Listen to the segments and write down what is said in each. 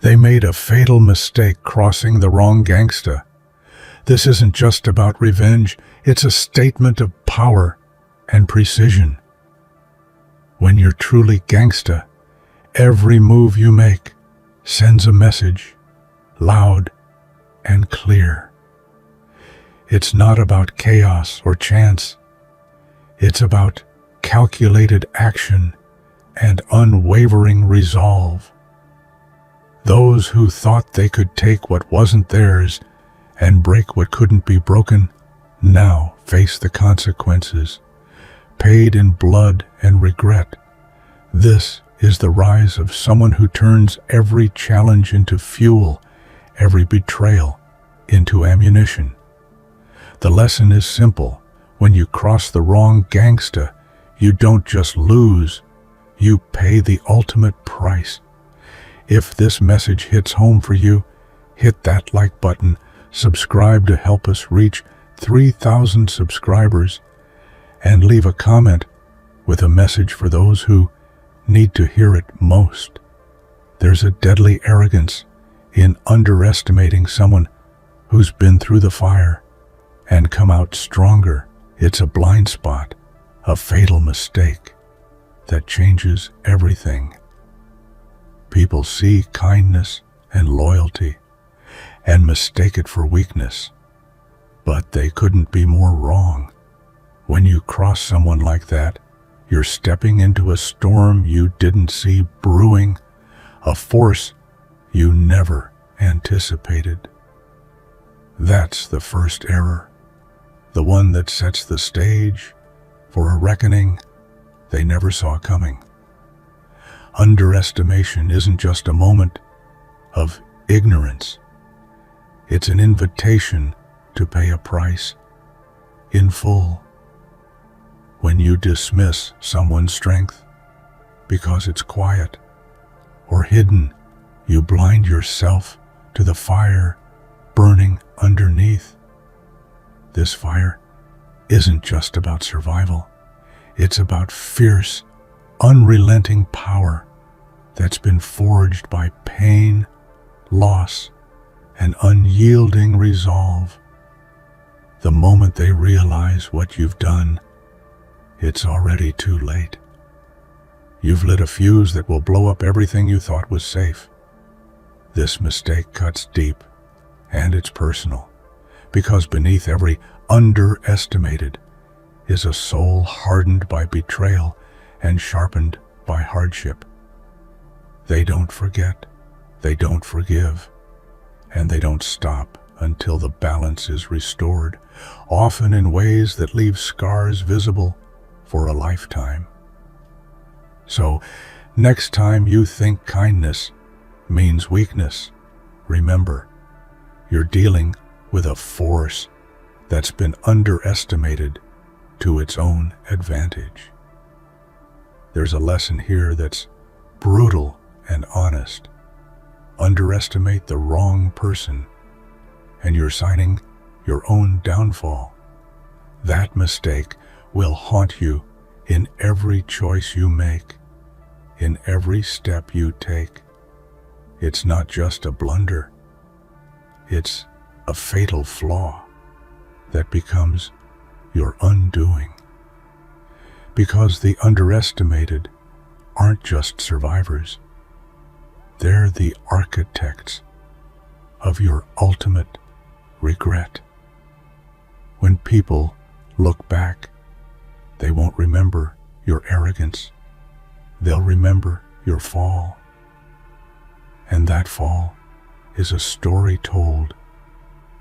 They made a fatal mistake crossing the wrong gangster. This isn't just about revenge, it's a statement of power and precision. When you're truly gangsta, every move you make sends a message, loud and clear. It's not about chaos or chance. It's about calculated action and unwavering resolve. Those who thought they could take what wasn't theirs and break what couldn't be broken now face the consequences, paid in blood and regret. This is the rise of someone who turns every challenge into fuel, every betrayal into ammunition. The lesson is simple. When you cross the wrong gangsta, you don't just lose, you pay the ultimate price. If this message hits home for you, hit that like button, subscribe to help us reach 3,000 subscribers, and leave a comment with a message for those who need to hear it most. There's a deadly arrogance in underestimating someone who's been through the fire and come out stronger. It's a blind spot, a fatal mistake that changes everything. People see kindness and loyalty and mistake it for weakness, but they couldn't be more wrong. When you cross someone like that, you're stepping into a storm you didn't see brewing, a force you never anticipated. That's the first error, the one that sets the stage for a reckoning they never saw coming. Underestimation isn't just a moment of ignorance. It's an invitation to pay a price in full. When you dismiss someone's strength because it's quiet or hidden, you blind yourself to the fire burning underneath. This fire isn't just about survival. It's about fierce, unrelenting power that's been forged by pain, loss, and unyielding resolve. The moment they realize what you've done, it's already too late. You've lit a fuse that will blow up everything you thought was safe. This mistake cuts deep, and it's personal, because beneath every underestimated is a soul hardened by betrayal and sharpened by hardship. They don't forget, they don't forgive, and they don't stop until the balance is restored, often in ways that leave scars visible for a lifetime. So, next time you think kindness means weakness, remember, you're dealing with a force that's been underestimated to its own advantage. There's a lesson here that's brutal and honest. Underestimate the wrong person, and you're signing your own downfall. That mistake will haunt you in every choice you make, in every step you take. It's not just a blunder, it's a fatal flaw that becomes your undoing. Because the underestimated aren't just survivors, they're the architects of your ultimate regret. When people look back, they won't remember your arrogance. They'll remember your fall. And that fall is a story told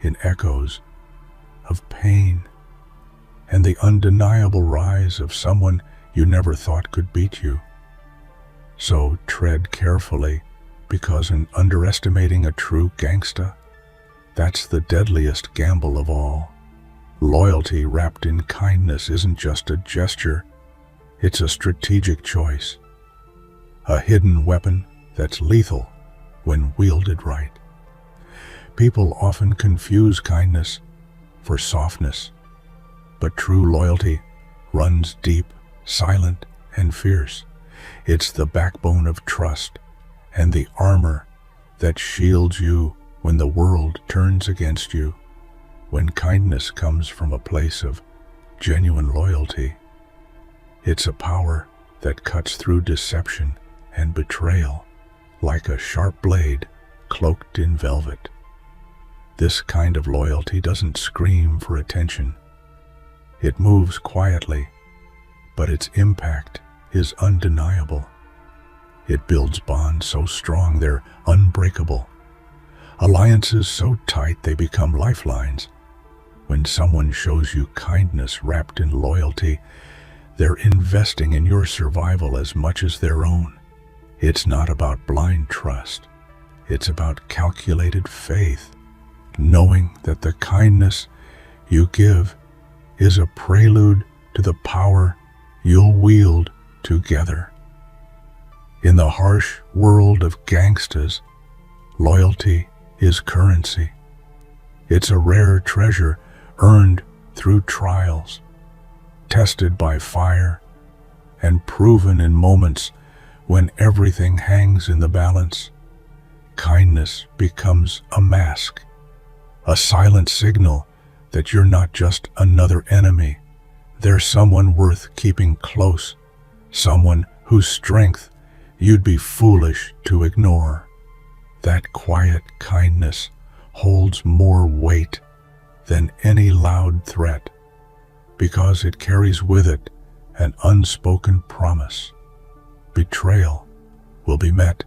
in echoes of pain and the undeniable rise of someone you never thought could beat you. So tread carefully, because in underestimating a true gangsta, that's the deadliest gamble of all. Loyalty wrapped in kindness isn't just a gesture, it's a strategic choice, a hidden weapon that's lethal when wielded right. People often confuse kindness for softness, but true loyalty runs deep, silent, and fierce. It's the backbone of trust and the armor that shields you when the world turns against you, when kindness comes from a place of genuine loyalty. It's a power that cuts through deception and betrayal like a sharp blade cloaked in velvet. This kind of loyalty doesn't scream for attention. It moves quietly, but its impact is undeniable. It builds bonds so strong they're unbreakable. Alliances so tight they become lifelines. When someone shows you kindness wrapped in loyalty, they're investing in your survival as much as their own. It's not about blind trust. It's about calculated faith, knowing that the kindness you give is a prelude to the power you'll wield together. In the harsh world of gangsters, loyalty is currency. It's a rare treasure earned through trials, tested by fire, and proven in moments when everything hangs in the balance. Kindness becomes a mask, a silent signal that you're not just another enemy. There's someone worth keeping close, someone whose strength you'd be foolish to ignore. That quiet kindness holds more weight than any loud threat, because it carries with it an unspoken promise. Betrayal will be met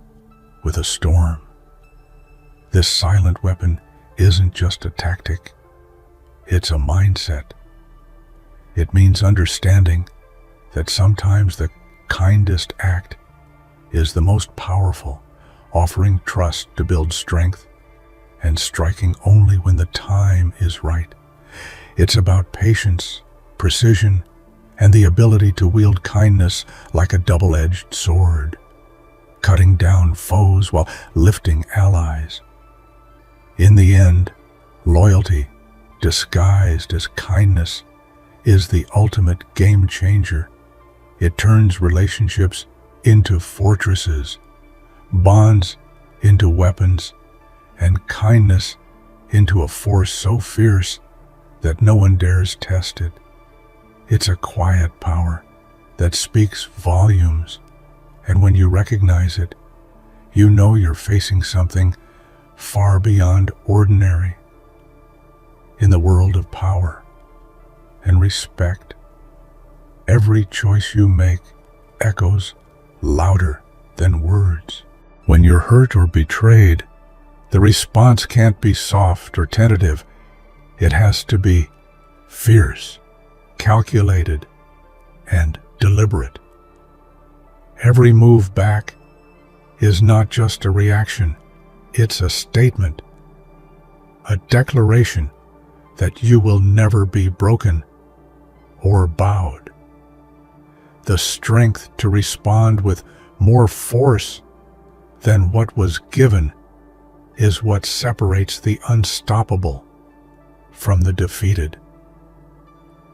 with a storm. This silent weapon isn't just a tactic, it's a mindset. It means understanding that sometimes the kindest act is the most powerful, offering trust to build strength and striking only when the time is right. It's about patience, precision, and the ability to wield kindness like a double-edged sword, cutting down foes while lifting allies. In the end, loyalty, disguised as kindness, is the ultimate game changer. It turns relationships into fortresses, bonds into weapons, and kindness into a force so fierce that no one dares test it. It's a quiet power that speaks volumes, and when you recognize it, you know you're facing something far beyond ordinary. In the world of power and respect, every choice you make echoes louder than words. When you're hurt or betrayed, the response can't be soft or tentative. It has to be fierce, calculated, and deliberate. Every move back is not just a reaction, it's a statement, a declaration that you will never be broken or bowed. The strength to respond with more force than what was given is what separates the unstoppable from the defeated.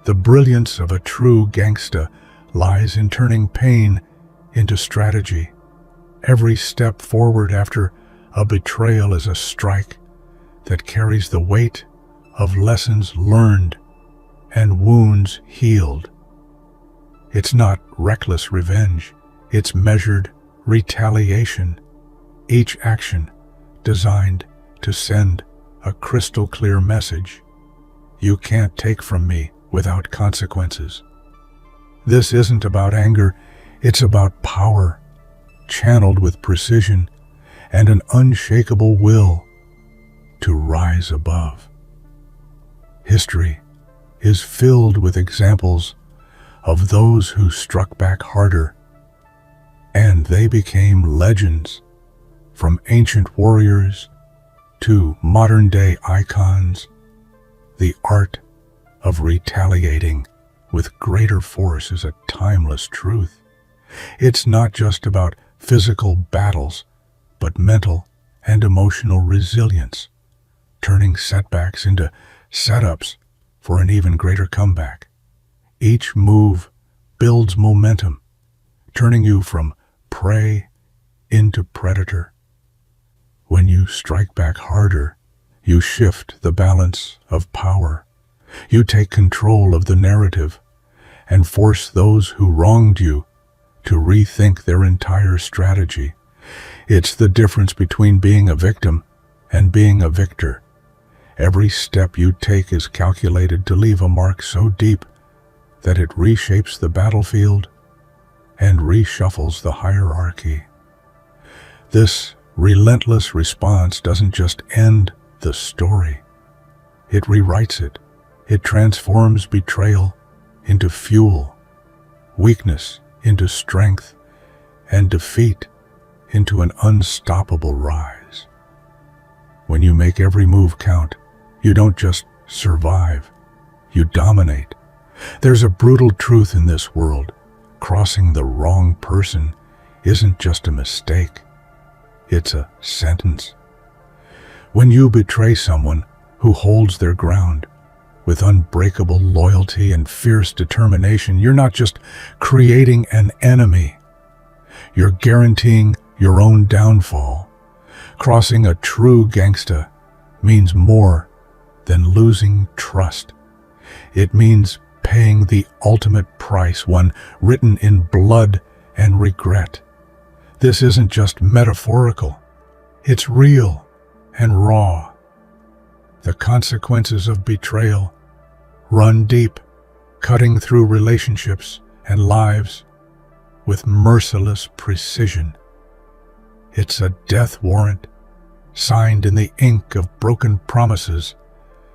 The brilliance of a true gangster lies in turning pain into strategy. Every step forward after a betrayal is a strike that carries the weight of lessons learned and wounds healed. It's not reckless revenge, it's measured retaliation. Each action designed to send a crystal clear message. You can't take from me without consequences. This isn't about anger, it's about power, channeled with precision and an unshakable will to rise above. History is filled with examples of those who struck back harder, and they became legends, from ancient warriors to modern-day icons. The art of retaliating with greater force is a timeless truth. It's not just about physical battles, but mental and emotional resilience, turning setbacks into setups for an even greater comeback. Each move builds momentum, turning you from prey into predator. When you strike back harder, you shift the balance of power. You take control of the narrative and force those who wronged you to rethink their entire strategy. It's the difference between being a victim and being a victor. Every step you take is calculated to leave a mark so deep that it reshapes the battlefield and reshuffles the hierarchy. This relentless response doesn't just end the story. It rewrites it. It transforms betrayal into fuel, weakness into strength, and defeat into an unstoppable rise. When you make every move count, you don't just survive, you dominate. There's a brutal truth in this world. Crossing the wrong person isn't just a mistake, it's a sentence. When you betray someone who holds their ground with unbreakable loyalty and fierce determination, you're not just creating an enemy, you're guaranteeing your own downfall. Crossing a true gangster means more than losing trust. It means paying the ultimate price, one written in blood and regret. This isn't just metaphorical, it's real and raw. The consequences of betrayal run deep, cutting through relationships and lives with merciless precision. It's a death warrant, signed in the ink of broken promises,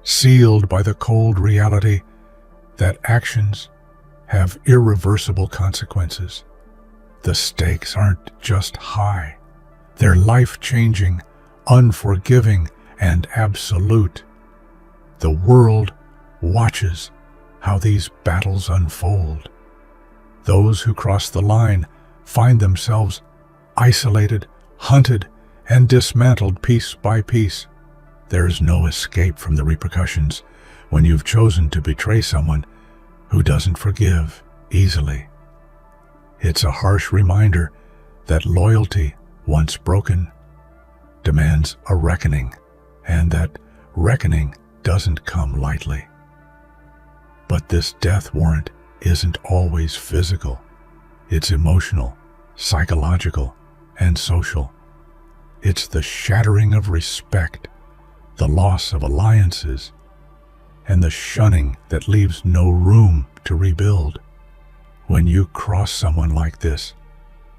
sealed by the cold reality that actions have irreversible consequences. The stakes aren't just high, they're life-changing, unforgiving, and absolute. The world watches how these battles unfold. Those who cross the line find themselves isolated, hunted, and dismantled piece by piece. There's no escape from the repercussions when you've chosen to betray someone who doesn't forgive easily. It's a harsh reminder that loyalty, once broken, demands a reckoning, and that reckoning doesn't come lightly. But this death warrant isn't always physical. It's emotional, psychological, and social. It's the shattering of respect, the loss of alliances, and the shunning that leaves no room to rebuild. When you cross someone like this,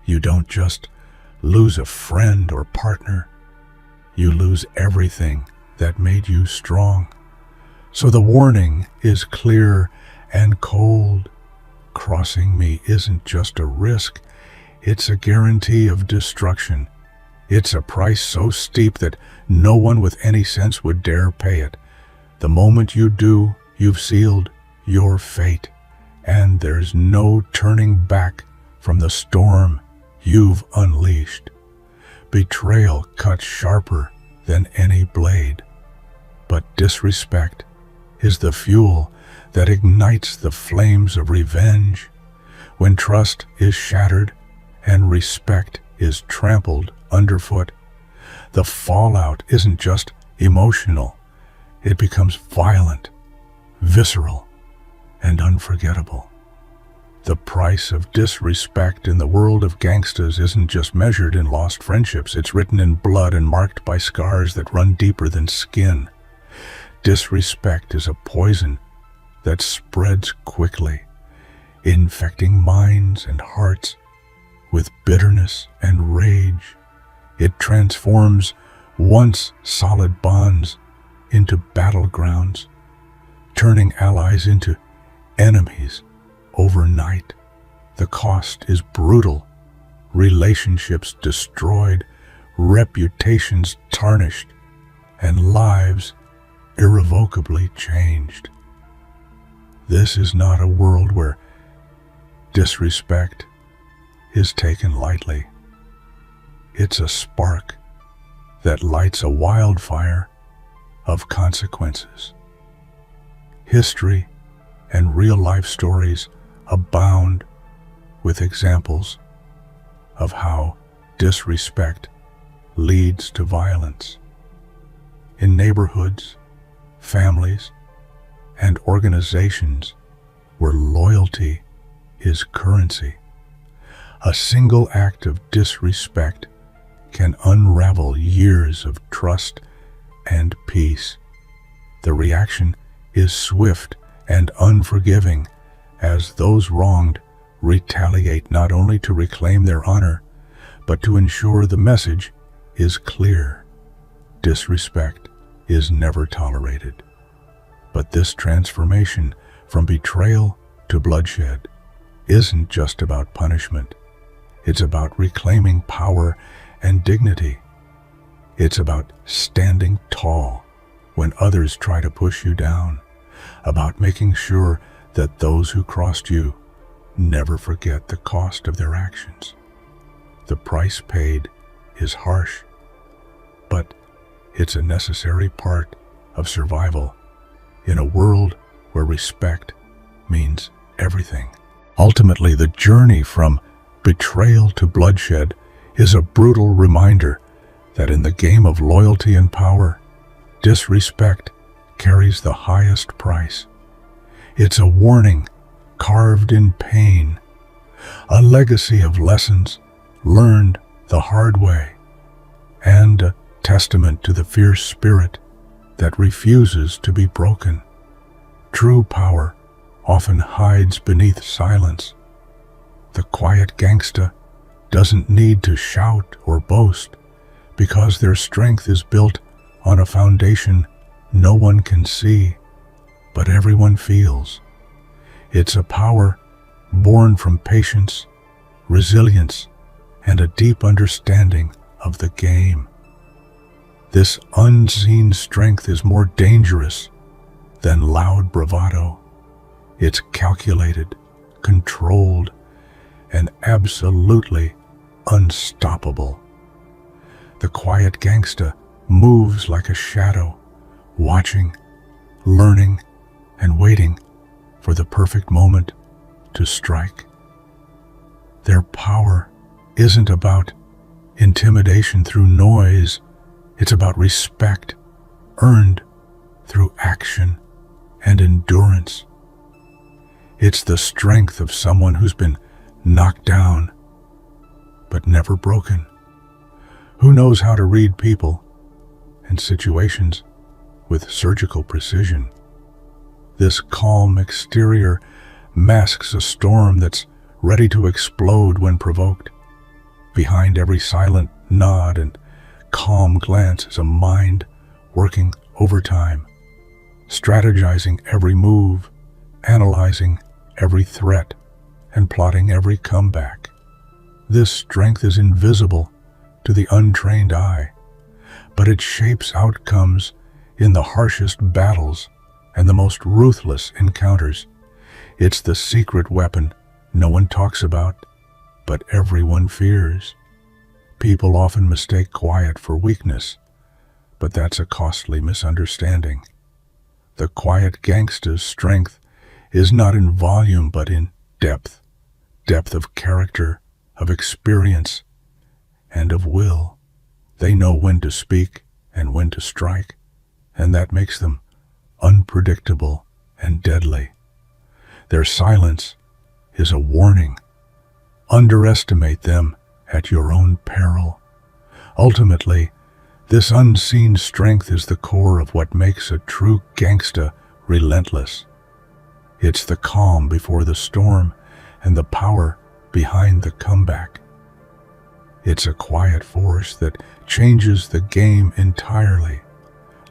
you don't just lose a friend or partner, you lose everything that made you strong. So the warning is clear and cold. Crossing me isn't just a risk, it's a guarantee of destruction. It's a price so steep that no one with any sense would dare pay it. The moment you do, you've sealed your fate, and there's no turning back from the storm you've unleashed. Betrayal cuts sharper than any blade, but disrespect is the fuel that ignites the flames of revenge. When trust is shattered and respect is trampled underfoot, the fallout isn't just emotional, it becomes violent, visceral, and unforgettable. The price of disrespect in the world of gangsters isn't just measured in lost friendships, it's written in blood and marked by scars that run deeper than skin. Disrespect is a poison that spreads quickly, infecting minds and hearts with bitterness and rage. It transforms once solid bonds into battlegrounds, turning allies into enemies overnight. The cost is brutal. Relationships destroyed, reputations tarnished, and lives irrevocably changed. This is not a world where disrespect is taken lightly. It's a spark that lights a wildfire of consequences. History and real-life stories abound with examples of how disrespect leads to violence. In neighborhoods, families, and organizations where loyalty is currency, a single act of disrespect can unravel years of trust and peace. The reaction is swift and unforgiving as those wronged retaliate not only to reclaim their honor, but to ensure the message is clear. Disrespect is never tolerated. But this transformation from betrayal to bloodshed isn't just about punishment. It's about reclaiming power and dignity. It's about standing tall when others try to push you down, about making sure that those who crossed you never forget the cost of their actions. The price paid is harsh, but it's a necessary part of survival in a world where respect means everything. Ultimately, the journey from betrayal to bloodshed is a brutal reminder that in the game of loyalty and power, disrespect carries the highest price. It's a warning carved in pain, a legacy of lessons learned the hard way, and a testament to the fierce spirit that refuses to be broken. True power often hides beneath silence. The quiet gangster doesn't need to shout or boast because their strength is built on a foundation no one can see, but everyone feels. It's a power born from patience, resilience, and a deep understanding of the game. This unseen strength is more dangerous than loud bravado. It's calculated, controlled, and absolutely unstoppable. The quiet gangster moves like a shadow, watching, learning, and waiting for the perfect moment to strike. Their power isn't about intimidation through noise. It's about respect earned through action and endurance. It's the strength of someone who's been knocked down but never broken, who knows how to read people and situations with surgical precision. This calm exterior masks a storm that's ready to explode when provoked. Behind every silent nod and calm glance is a mind working overtime, strategizing every move, analyzing every threat, and plotting every comeback. This strength is invisible to the untrained eye, but it shapes outcomes in the harshest battles and the most ruthless encounters. It's the secret weapon no one talks about, but everyone fears. People often mistake quiet for weakness, but that's a costly misunderstanding. The quiet gangster's strength is not in volume but in depth of character, of experience, and of will. They know when to speak and when to strike, and that makes them unpredictable and deadly. Their silence is a warning. Underestimate them at your own peril. Ultimately, this unseen strength is the core of what makes a true gangster relentless. It's the calm before the storm and the power behind the comeback. It's a quiet force that changes the game entirely,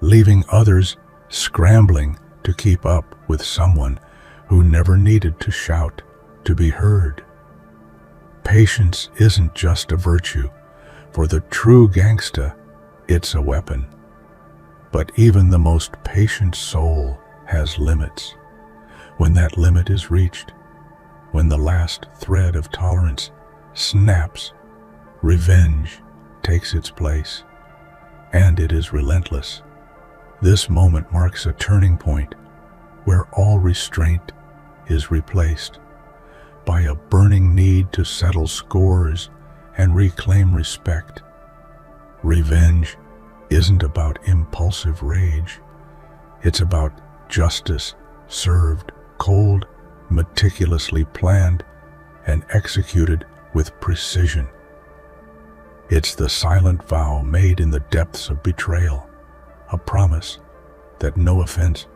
leaving others scrambling to keep up with someone who never needed to shout to be heard. Patience isn't just a virtue. For the true gangster, it's a weapon. But even the most patient soul has limits. When that limit is reached, when the last thread of tolerance snaps, revenge takes its place, and it is relentless. This moment marks a turning point where all restraint is replaced by a burning need to settle scores and reclaim respect. Revenge isn't about impulsive rage. It's about justice served cold, meticulously planned, and executed with precision. It's the silent vow made in the depths of betrayal, a promise that no offense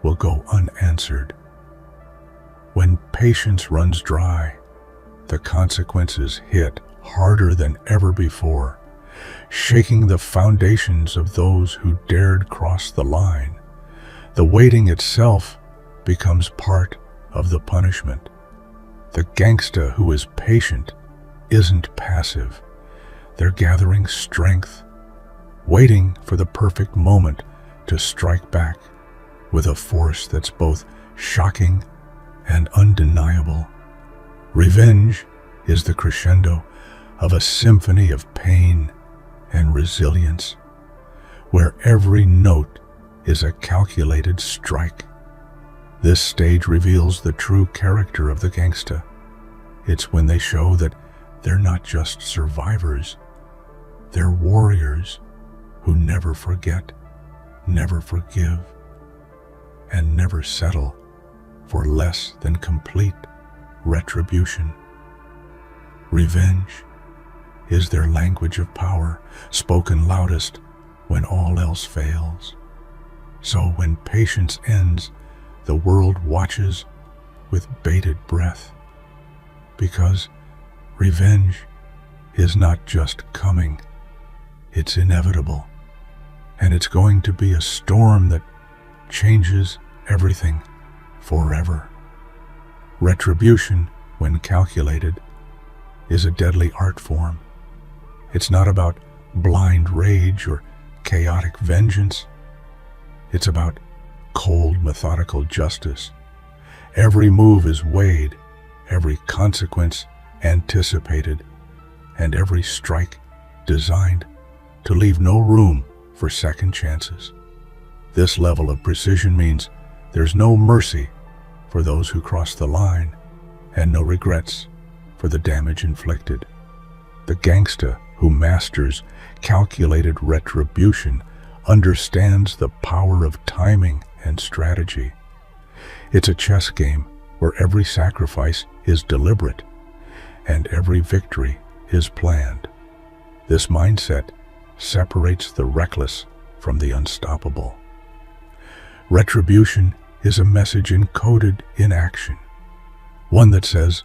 will go unanswered. When patience runs dry, the consequences hit harder than ever before, shaking the foundations of those who dared cross the line. The waiting itself becomes part of the punishment. The gangster who is patient isn't passive. They're gathering strength, waiting for the perfect moment to strike back with a force that's both shocking and undeniable. Revenge is the crescendo of a symphony of pain and resilience, where every note is a calculated strike. This stage reveals the true character of the gangster. It's when they show that they're not just survivors, they're warriors who never forget, never forgive, and never settle for less than complete retribution. Revenge is their language of power, spoken loudest when all else fails. So when patience ends, the world watches with bated breath, because revenge is not just coming, it's inevitable, and it's going to be a storm that changes everything forever. Retribution, when calculated, is a deadly art form. It's not about blind rage or chaotic vengeance. It's about cold, methodical justice. Every move is weighed, every consequence anticipated, and every strike designed to leave no room for second chances. This level of precision means there's no mercy for those who cross the line, and no regrets for the damage inflicted. The gangster who masters calculated retribution understands the power of timing and strategy. It's a chess game where every sacrifice is deliberate and every victory is planned. This mindset separates the reckless from the unstoppable. Retribution is a message encoded in action, one that says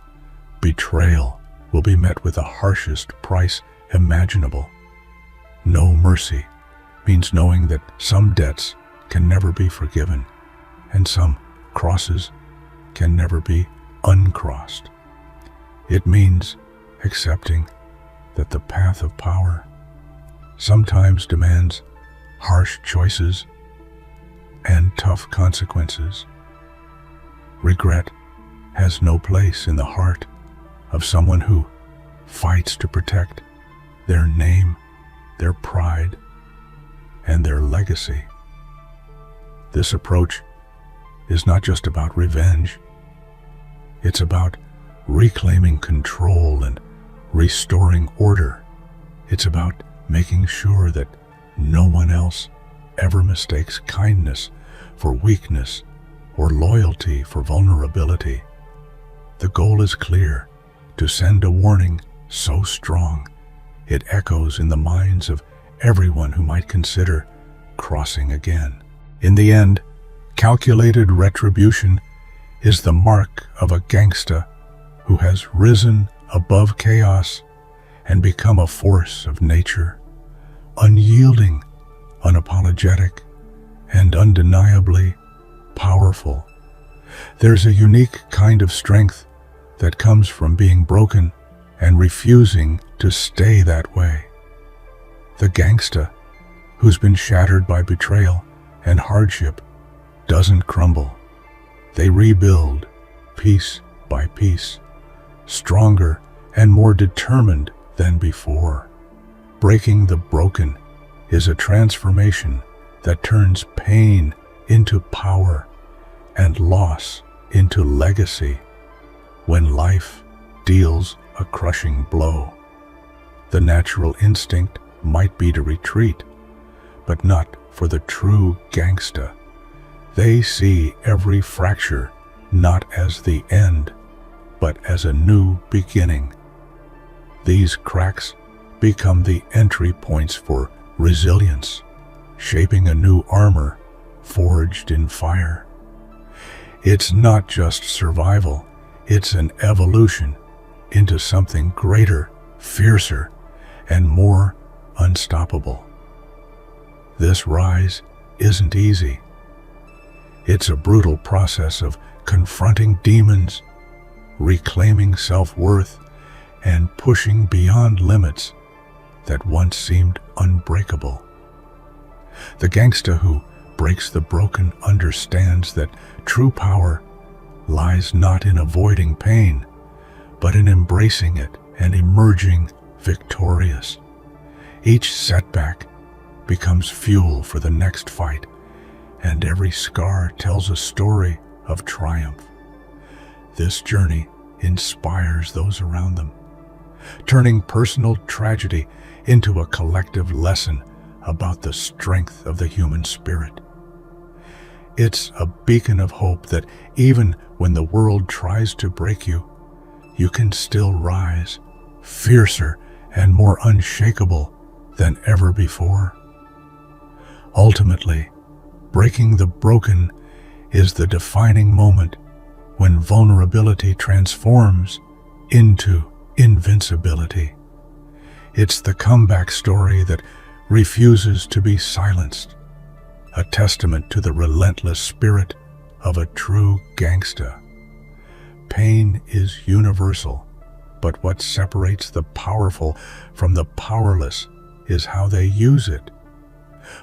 betrayal will be met with the harshest price imaginable. No mercy means knowing that some debts can never be forgiven and some crosses can never be uncrossed. It means accepting that the path of power sometimes demands harsh choices and tough consequences. Regret has no place in the heart of someone who fights to protect their name, their pride, and their legacy. This approach is not just about revenge. It's about reclaiming control and restoring order. It's about making sure that no one else ever mistakes kindness for weakness or loyalty for vulnerability. The goal is clear: to send a warning so strong it echoes in the minds of everyone who might consider crossing again. In the end, calculated retribution is the mark of a gangster who has risen above chaos and become a force of nature, unyielding, unapologetic, and undeniably powerful. There's a unique kind of strength that comes from being broken and refusing to stay that way. The gangster who's been shattered by betrayal and hardship doesn't crumble. They rebuild piece by piece, stronger and more determined than before. Breaking the broken is a transformation that turns pain into power and loss into legacy. When life deals a crushing blow, the natural instinct might be to retreat, but not for the true gangster. They see every fracture not as the end, but as a new beginning. These cracks become the entry points for resilience, shaping a new armor forged in fire. It's not just survival, it's an evolution into something greater, fiercer, and more unstoppable. This rise isn't easy. It's a brutal process of confronting demons, reclaiming self-worth, and pushing beyond limits that once seemed unbreakable. The gangster who breaks the broken understands that true power lies not in avoiding pain, but in embracing it and emerging victorious. Each setback becomes fuel for the next fight, and every scar tells a story of triumph. This journey inspires those around them, turning personal tragedy into a collective lesson about the strength of the human spirit. It's a beacon of hope that even when the world tries to break you, you can still rise, fiercer and more unshakable than ever before. Ultimately, breaking the broken is the defining moment when vulnerability transforms into invincibility. It's the comeback story that refuses to be silenced, a testament to the relentless spirit of a true gangster. Pain is universal, but what separates the powerful from the powerless is how they use it.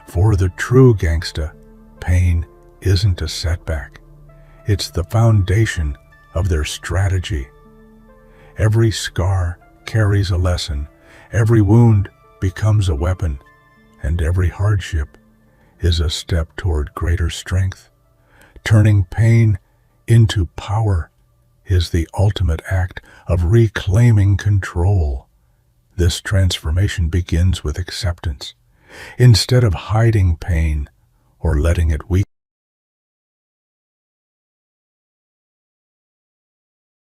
For the true gangster, pain isn't a setback. It's the foundation of their strategy. Every scar carries a lesson, every wound becomes a weapon, and every hardship is a step toward greater strength. Turning pain into power is the ultimate act of reclaiming control. This transformation begins with acceptance. Instead of hiding pain or letting it weaken